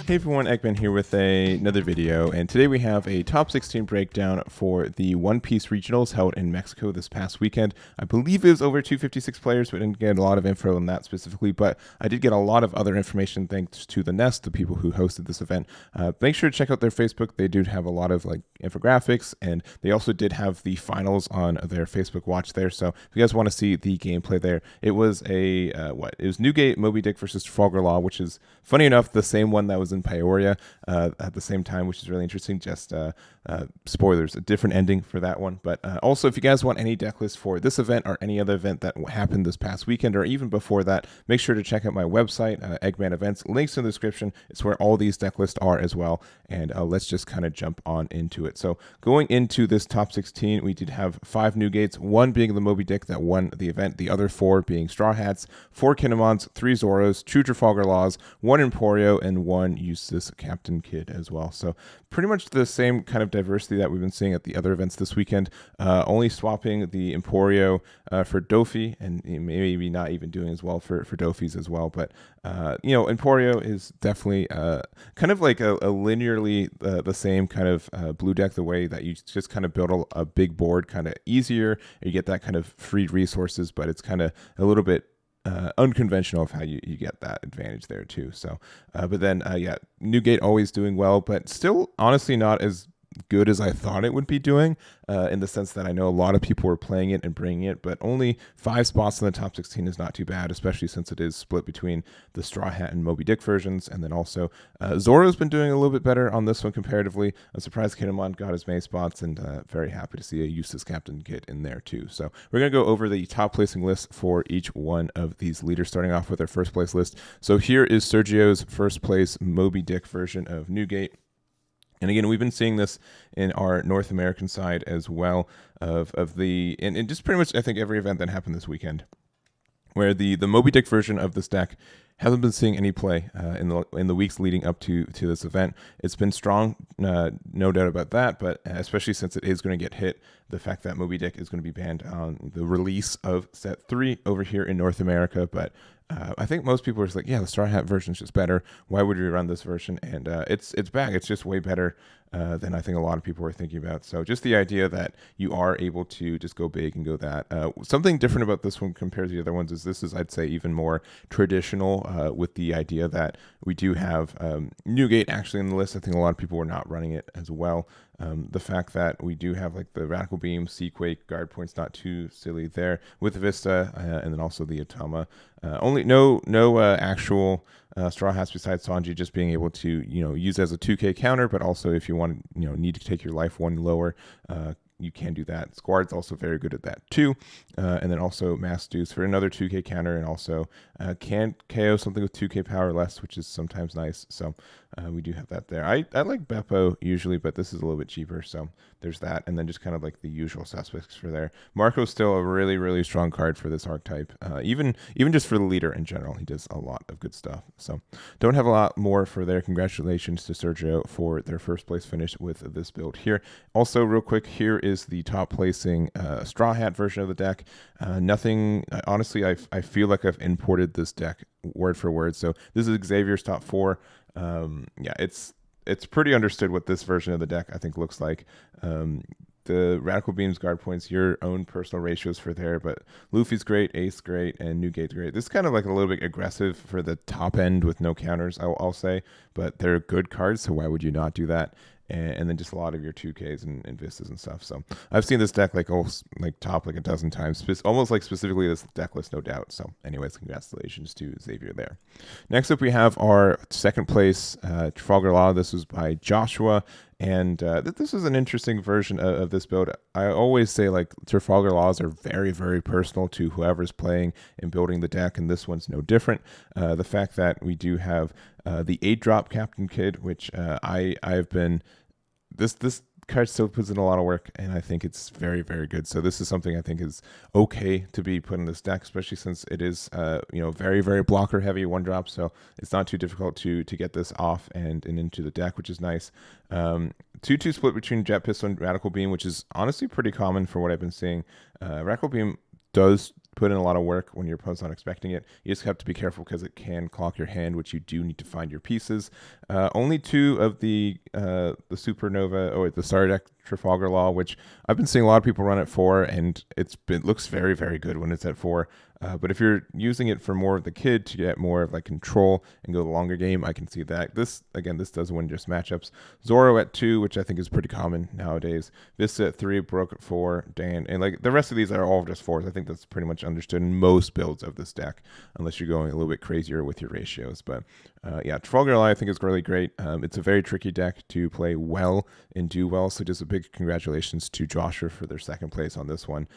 Hey everyone, Eggman here with another video, and today we have a top 16 breakdown for the One Piece Regionals held in Mexico this past weekend. I believe it was over 256 players, but didn't get a lot of info on that specifically, but I did get a lot of other information thanks to the Nest, the people who hosted this event. Make sure to check out their Facebook. They do have a lot of infographics, and they also did have the finals on their Facebook watch there, so if you guys want to see the gameplay there, it was it was Newgate, Moby Dick versus Trafalgar Law, which is, funny enough, the same one that was in Peoria at the same time, which is really interesting. Just spoilers, a different ending for that one. But also, if you guys want any deck lists for this event or any other event that happened this past weekend or even before that, make sure to check out my website, Eggman Events. Links in the description. It's where all these deck lists are as well. And let's just kind of jump on into it. So going into this top 16, we did have 5 Newgates, 1 being the Moby Dick that won the event, the other 4 being Straw Hats, 4 Kinemons, 3 Zoros, 2 Trafalgar Laws, 1 Emporio, and 1 Eustace Captain Kid as well. So pretty much the same kind of diversity that we've been seeing at the other events this weekend, only swapping the Emporio for Dofi, and maybe not even doing as well for Dofis as well. But Emporio is definitely kind of like a linearly the same kind of blue deck, the way that you just kind of build a big board kind of easier, you get that kind of free resources, but it's kind of a little bit unconventional of how you get that advantage there too. So but then Newgate always doing well, but still honestly not as good as I thought it would be doing, in the sense that I know a lot of people were playing it and bringing it, but only 5 spots in the top 16 is not too bad, especially since it is split between the Straw Hat and Moby Dick versions. And then also Zoro's been doing a little bit better on this one comparatively. I'm surprised Kinemon got his main spots, and very happy to see a Eustace Captain Kid in there too. So we're going to go over the top placing list for each one of these leaders, starting off with our first place list. So here is Sergio's first place Moby Dick version of Newgate. And again, we've been seeing this in our North American side as well and just pretty much I think every event that happened this weekend, where the Moby Dick version of this deck hasn't been seeing any play in the weeks leading up to this event. It's been strong, no doubt about that, but especially since it is going to get hit, the fact that Moby Dick is going to be banned on the release of set 3 over here in North America. But I think most people are just like, yeah, the Straw Hat version is just better. Why would we run this version? And it's back. It's just way better than I think a lot of people were thinking about. So just the idea that you are able to just go big and go that. Something different about this one compared to the other ones is this is, I'd say, even more traditional, with the idea that we do have Newgate actually in the list. I think a lot of people were not running it as well. The fact that we do have the Radical Beam, Seaquake, guard points, not too silly there with Vista, and then also the Otama. Only no actual Straw Hats besides Sanji, just being able to use as a 2K counter, but also if you want need to take your life 1 lower, you can do that. Squad's also very good at that too. And then also Mass Deuce for another 2K counter, and also can KO something with 2K power less, which is sometimes nice. So we do have that there. I like Beppo usually, but this is a little bit cheaper, so there's that. And then just kind of the usual suspects for there. Marco's still a really, really strong card for this archetype. Even just for the leader in general, he does a lot of good stuff. So don't have a lot more for there. Congratulations to Sergio for their first place finish with this build here. Also, real quick, here is the top placing Straw Hat version of the deck. Nothing, honestly, I feel like I've imported this deck word for word. So this is Xavier's top 4. It's pretty understood what this version of the deck I think looks like. The Radical Beams, guard points, your own personal ratios for there, but Luffy's great, Ace great, and Newgate's great. This is kind of a little bit aggressive for the top end with no counters, I'll say, but they're good cards, so why would you not do that? And then just a lot of your 2Ks and Vistas and stuff. So I've seen this deck top a dozen times, almost specifically this deck list, no doubt. So anyways, congratulations to Xavier there. Next up, we have our second place Trafalgar Law. This was by Joshua. And this is an interesting version of this build. I always say Trafalgar Laws are very, very personal to whoever's playing and building the deck, and this one's no different. The fact that we do have the 8-drop Captain Kid, which I've been... This card still puts in a lot of work, and I think it's very, very good. So this is something I think is okay to be put in this deck, especially since it is very, very blocker heavy 1-drop. So it's not too difficult to get this off and into the deck, which is nice. 2-2 split between Jet Pistol and Radical Beam, which is honestly pretty common for what I've been seeing. Radical Beam does put in a lot of work when your opponent's not expecting it. You just have to be careful because it can clock your hand, which you do need to find your pieces. Only 2 of the Supernova or the Star Deck Trafalgar Law, which I've been seeing a lot of people run at 4, and it looks very, very good when it's at 4. But if you're using it for more of the kid to get more of like control and go the longer game, I can see that. This does win just matchups. Zoro at 2, which I think is pretty common nowadays. Vista at 3, Broke at 4, Dan, and like the rest of these are all just 4s. I think that's pretty much understood in most builds of this deck, unless you're going a little bit crazier with your ratios. But yeah, Trafalgar Law I think is really great. It's a very tricky deck to play well and do well. So just a big congratulations to Joshua for their 2nd place on this one.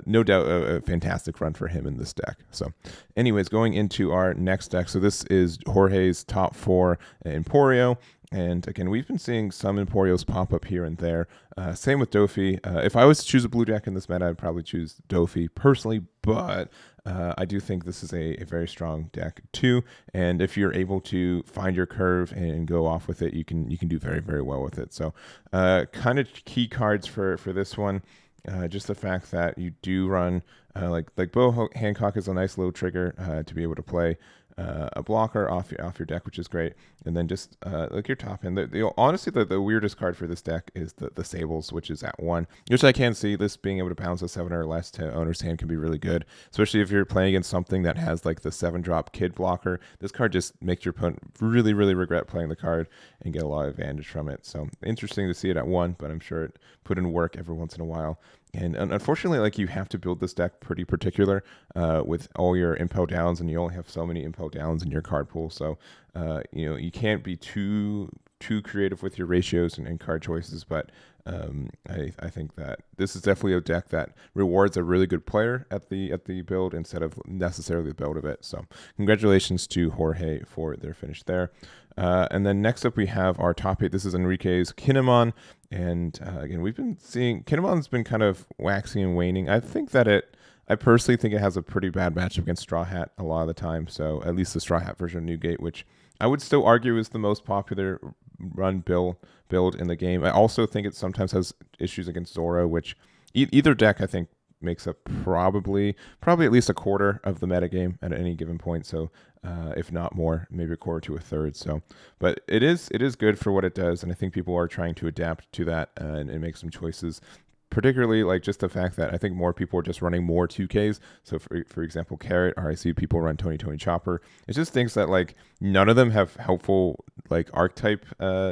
No doubt a fantastic run for him in this deck. So anyways, going into our next deck. So this is Jorge's top 4 Emporio. And again, we've been seeing some Emporios pop up here and there. Same with Dofi. If I was to choose a blue deck in this meta, I'd probably choose Dofi personally, but I do think this is a very strong deck too. And if you're able to find your curve and go off with it, you can do very, very well with it. So kind of key cards for this one. Just the fact that you do run like Bo Hancock is a nice low trigger to be able to play a blocker off your deck, which is great. And then just like your top end. Honestly, the weirdest card for this deck is the Sables, which is at 1, which I can see this being able to bounce a 7 or less to owner's hand can be really good, especially if you're playing against something that has like the 7-drop kid blocker. This card just makes your opponent really, really regret playing the card and get a lot of advantage from it. So interesting to see it at 1, but I'm sure it put in work every once in a while. And unfortunately, like you have to build this deck pretty particular with all your impel downs, and you only have so many impel downs in your card pool. So you can't be too creative with your ratios and card choices. But I think that this is definitely a deck that rewards a really good player at the build instead of necessarily the build of it. So congratulations to Jorge for their finish there. And then next up we have our top 8. This is Enrique's Kinemon. And again, we've been seeing Kinemon's been kind of waxing and waning. I personally think it has a pretty bad matchup against Straw Hat a lot of the time. So at least the Straw Hat version of Newgate, which I would still argue is the most popular run build in the game. I also think it sometimes has issues against Zoro, which either deck I think makes up probably at least a quarter of the metagame at any given point. So if not more, maybe a quarter to a third. So, but it is good for what it does, and I think people are trying to adapt to that and make some choices. Particularly like just the fact that I think more people are just running more 2Ks. So for example, Carrot, or I see people run Tony Chopper. It's just things that like none of them have helpful like archetype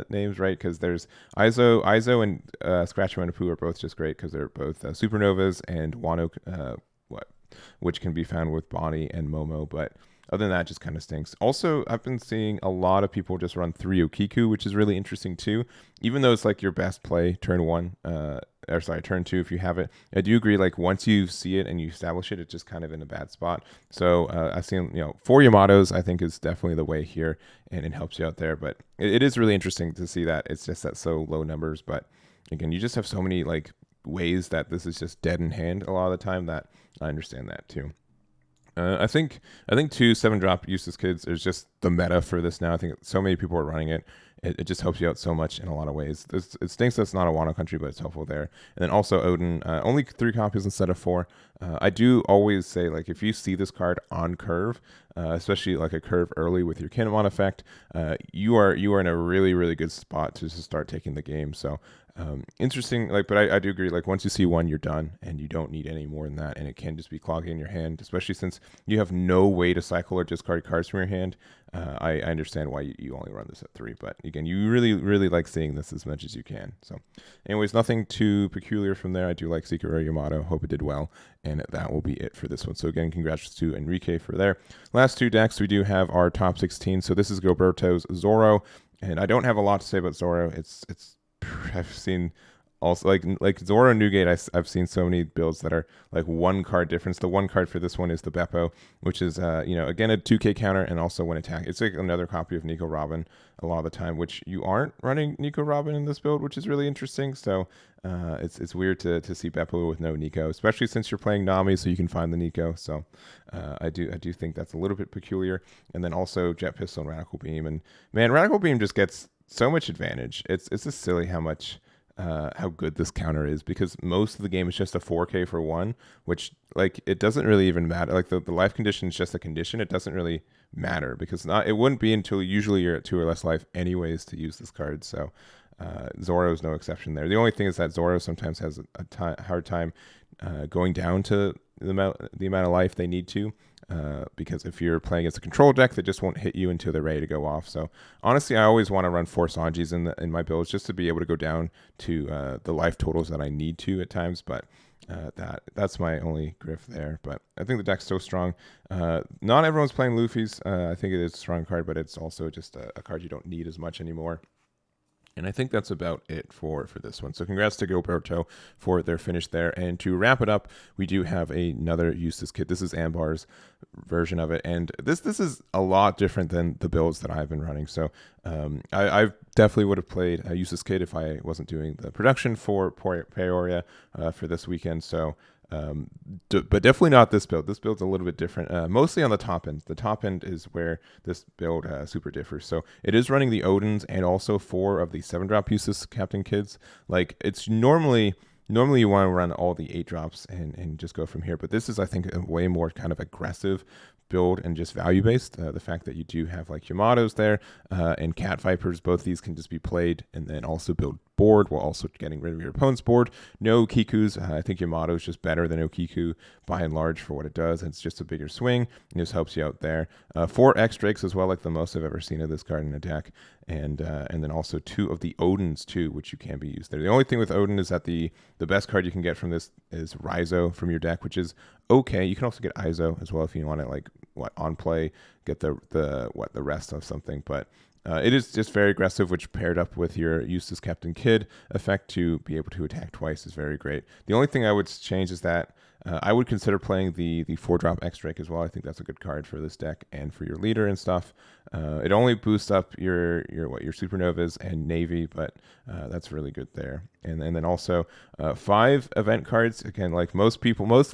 names, right? Because there's Izo and Scratch and Poo are both just great because they're both supernovas, and Wano, which can be found with Bonnie and Momo, but other than that, just kind of stinks. Also, I've been seeing a lot of people just run 3 Okiku, which is really interesting too. Even though it's like your best play turn 2 if you have it. I do agree, like once you see it and you establish it, it's just kind of in a bad spot. So I've seen, 4 Yamatos I think is definitely the way here, and it helps you out there. But it is really interesting to see that it's just at so low numbers. But again, you just have so many like ways that this is just dead in hand a lot of the time that I understand that too. I think 2 7-drop useless kids is just the meta for this now. I think so many people are running it. It just helps you out so much in a lot of ways. It stinks that's not a Wano country, but it's helpful there. And then also Odin, only 3 copies instead of 4. I do always say, like, if you see this card on curve, especially like a curve early with your Kinemon effect, you are in a really, really good spot to just start taking the game. So interesting, like, but I do agree, like once you see 1, you're done, and you don't need any more than that, and it can just be clogging your hand, especially since you have no way to cycle or discard cards from your hand. I understand why you only run this at 3, but again, you really, really like seeing this as much as you can. So anyways, nothing too peculiar from there. I do like Sekiro Yamato, hope it did well, and that will be it for this one. So again, congrats to Enrique for there. Last 2 decks, we do have our top 16. So this is Gilberto's Zoro, and I don't have a lot to say about Zoro. I've seen also like Zoro and Newgate. I've seen so many builds that are like 1 card difference. The 1 card for this one is the Beppo, which is again a 2K counter and also 1 attack. It's like another copy of Nico Robin a lot of the time, which you aren't running Nico Robin in this build, which is really interesting. So it's weird to see Beppo with no Nico, especially since you're playing Nami, so you can find the Nico. So I do think that's a little bit peculiar. And then also Jet Pistol and Radical Beam, and man, Radical Beam just gets so much advantage. It's just silly how much how good this counter is, because most of the game is just a 4K for 1, which like it doesn't really even matter. Like the life condition is just a condition. It doesn't really matter because it wouldn't be until usually you're at 2 or less life anyways to use this card. So Zoro is no exception there. The only thing is that Zoro sometimes has a hard time going down to the amount of life they need to. Because if you're playing against a control deck, they just won't hit you until they're ready to go off. So honestly, I always want to run 4 Sanjis in my builds just to be able to go down to the life totals that I need to at times. But that's my only grift there. But I think the deck's so strong. Not everyone's playing Luffy's. I think it is a strong card, but it's also just a card you don't need as much anymore. And I think that's about it for this one. So congrats to Gilberto for their finish there. And to wrap it up, we do have another Eustace kit. This is Ámbar's version of it. And this is a lot different than the builds that I've been running. So I definitely would have played a Eustace kit if I wasn't doing the production for Peoria for this weekend. So but definitely not this build. This build's a little bit different, mostly on the top end. The top end is where this build super differs. So it is running the Odins and also 4 of the 7-drop Eustace Captain Kids. Like it's normally you want to run all the 8 drops and just go from here. But this is, I think, a way more kind of aggressive build and just value based. The fact that you do have like Yamatos there and Cat Vipers, both these can just be played and then also build board while also getting rid of your opponent's board. No Kikus. I think Yamato is just better than Okiku by and large for what it does. It's just a bigger swing. It just helps you out there. 4 X-Drakes as well, like the most I've ever seen of this card in a deck. And then also 2 of the Odins too, which you can be used there. The only thing with Odin is that the best card you can get from this is Raizo from your deck, which is okay. You can also get Izo as well if you want to like on play get the rest of something, but it is just very aggressive, which paired up with your Eustace Captain Kid effect to be able to attack twice is very great. The only thing I would change is that I would consider playing the 4-drop X-Drake as well. I think that's a good card for this deck and for your leader and stuff. It only boosts up your Supernovas and Navy, but that's really good there. And then also 5 event cards. Again, like most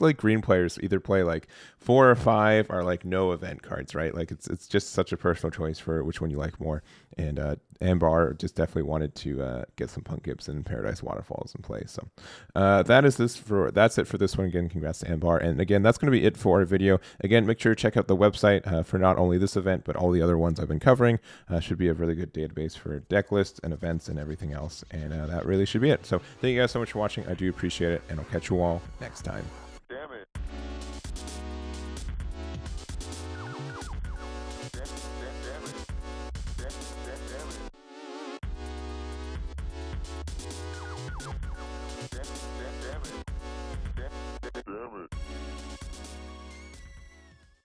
like green players either play like 4 or 5 are like no event cards, right? Like it's just such a personal choice for which one you like more. And Ámbar just definitely wanted to get some Punk Gibson and Paradise Waterfalls in play. So that's it for this one. Again, congrats to Ámbar. And again, that's going to be it for our video. Again, make sure to check out the website for not only this event, but all the other ones I've been covering. Should be a really good database for deck lists and events and everything else. And that really should be it. So thank you guys so much for watching. I do appreciate it. And I'll catch you all next time.